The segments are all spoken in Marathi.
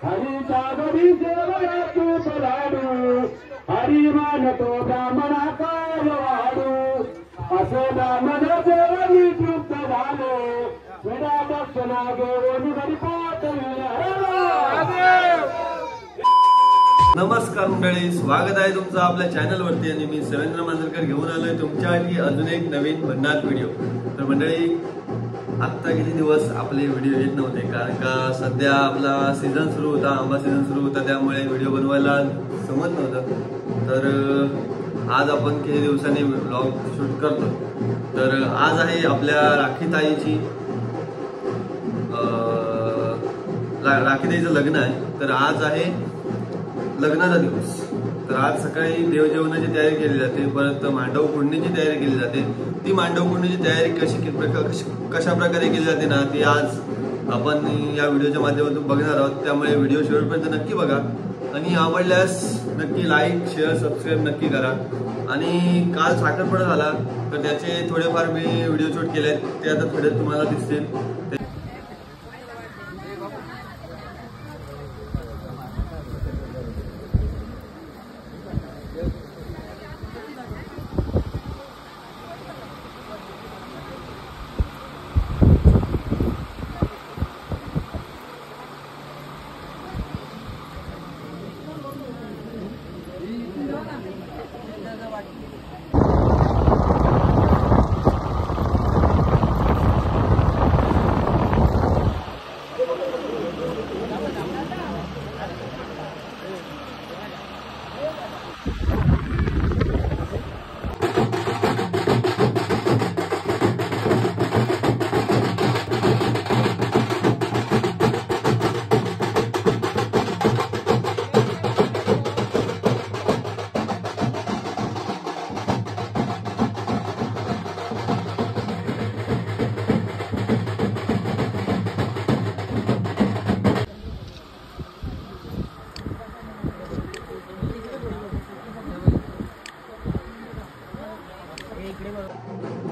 हरी सागरी सेवया तूप लाडू हरी मानतो ब्राह्मणा काय वाडू असे ब्राह्मण सेवनी तृप्त झाले विडा दक्षिणा घेऊन घरी नमस्कार मंडळी, स्वागत आहे तुमचं आपल्या चॅनल वरती आणि मी सवेंद्र मांजरकर घेऊन आलोय तुमच्यासाठी अजून एक नवीन भन्नाट व्हिडिओ। तर मंडळी, आता किती दिवस आपले व्हिडिओ येत नव्हते कारण का सध्या आपला सीझन सुरू होता, आंबा सीझन सुरू होता, त्यामुळे व्हिडिओ बनवायला जमत नव्हतं। तर आज आपण किती दिवसांनी व्लॉग शूट करतो। तर आज आहे आपल्या राखीताईची राखीताईचं लग्न आहे। तर आज आहे लग्नाचा दिवस। तर आज सकाळी देवजेवणाची तयारी केली जाते, परत मांडव फोडणीची तयारी केली जाते। ती मांडव फोडणीची तयारी कशा प्रकारे केली जाते ना, ती आज आपण या व्हिडिओच्या माध्यमातून बघणार आहोत। त्यामुळे व्हिडिओ शेवटपर्यंत नक्की बघा आणि आवडल्यास नक्की लाईक शेअर सबस्क्राईब नक्की करा। आणि काल साखरपुडा झाला तर त्याचे थोडेफार मी व्हिडिओ शूट केले, ते आता थोडे तुम्हाला दिसतील।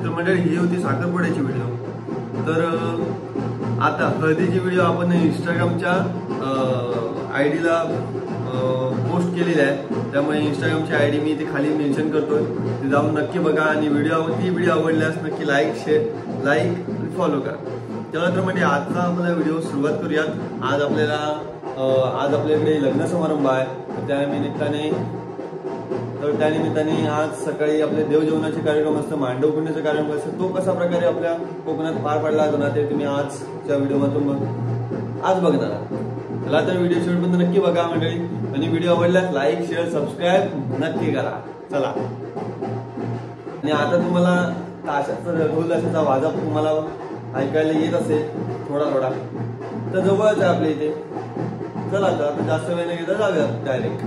तर मंडळी, ही होती साखरपुड्याची व्हिडिओ। तर आता हळदीची व्हिडिओ आपण इंस्टाग्रामच्या आयडीला पोस्ट केलेली आहे, त्यामुळे इंस्टाग्रामची आयडी मी इथे खाली मेन्शन करतोय, ते जाऊन नक्की बघा आणि व्हिडिओ आवडल्यास नक्की लाईक आणि फॉलो करा। चला तर म्हणजे आजचा आपला व्हिडिओ सुरुवात करूयात। आज आपल्याकडे लग्न समारंभ आहे, त्यानिमित्ताने आज सकाळी आपले देवजेवणाचे कार्यक्रम असतं, मांडव फोडणीचा कार्यक्रम असतो। तो कसा प्रकारे आपल्या कोकणात पार पडला जातो ना, ते तुम्ही आजच्या व्हिडिओमधून आज बघणार आहात। चला तर व्हिडिओ शेवटपर्यंत नक्की बघा मंडळी, आणि व्हिडिओ आवडल्यास लाईक शेअर सबस्क्राईब नक्की करा। चला, आणि आता तुम्हाला ताशाचा ढोल ताशाचा वाजा तुम्हाला ऐकायला येत असेल थोडा, तर जवळच आहे आपल्या इथे। चला तर आता जास्त वेळ न घेता जाऊया डायरेक्ट।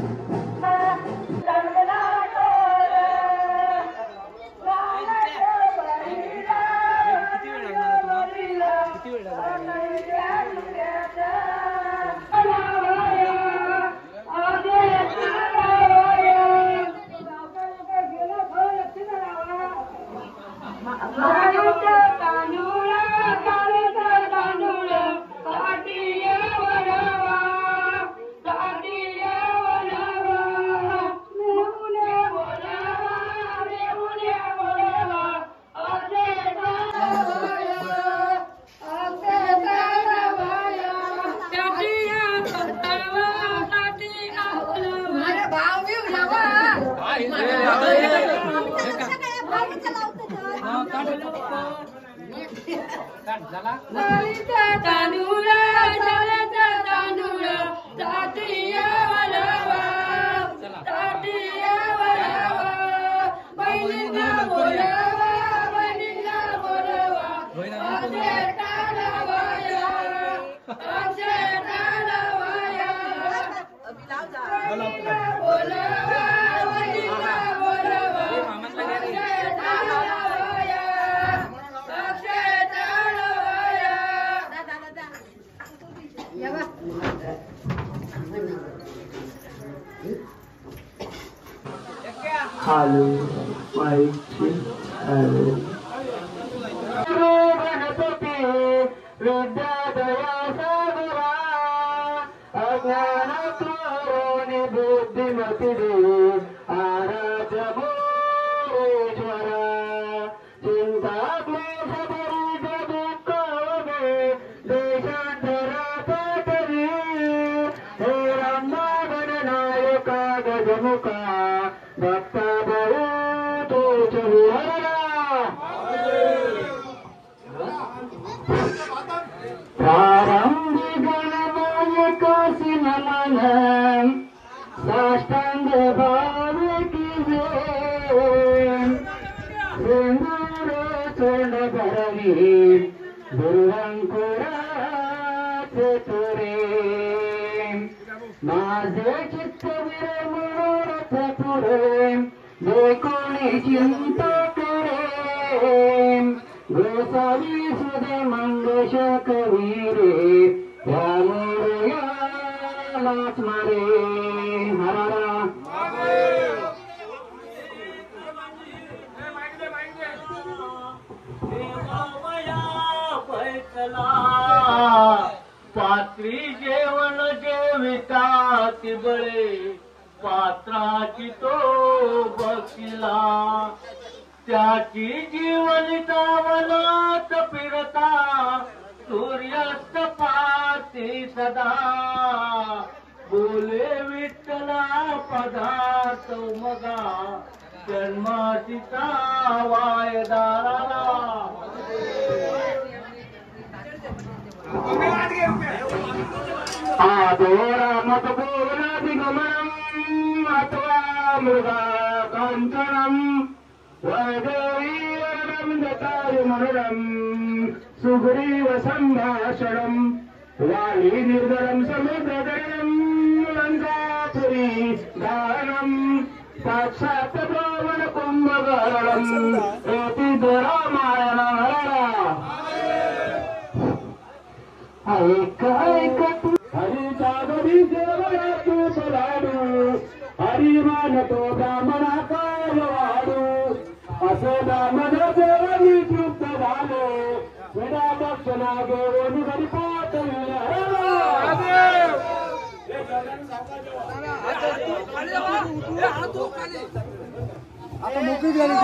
Hello, my hello. ज्ञान तोरोनि बुद्धिमती दे आराध्य मोरेश्वरा चिंता क्लेश भरित दुःख वगे देशांतराचा तरी हे रंबा गणनायका गजमुखा भक्ता बहु तुझ विहरा प्रारंभी गणनायकासी नमन साष्टांग भाव कीजे सिंदूर चोंड भरवी दुर्वंकुराचे तुरे माझे चित्त विरमणोरथ पुरे कोणी चिंता करे गोसावी सुदे मंगेश कवीरे यालाच मारे हरारा पात्री जेवण जेविता ती बळे पात्राची तो बसला त्याची जीवनिता वनात फिरता सूर्यास्त पाती सदा बोले विठ्ठला पदार्थ मगा जन्मातीचा वायदाराला आदोरा मत बोला दिगमनम अथवा मृगा कांचनम वैदेवीरम दताय मनोरम सुग्रीव संभाषणम वाली निर्दरम समुद्रदरम लंकापुरी दानम साक्षात ब्राह्मण कुंभकर्णम एति रामायण ऐक हरीचा गरी सेवया तू बलाडू हरी मानतो ब्राह्मणाकार वाडू असे ब्राह्मण देवनी तृप्त झाले विडा दक्षिणा घेऊन घरी पाठवले आता मोकळी झाली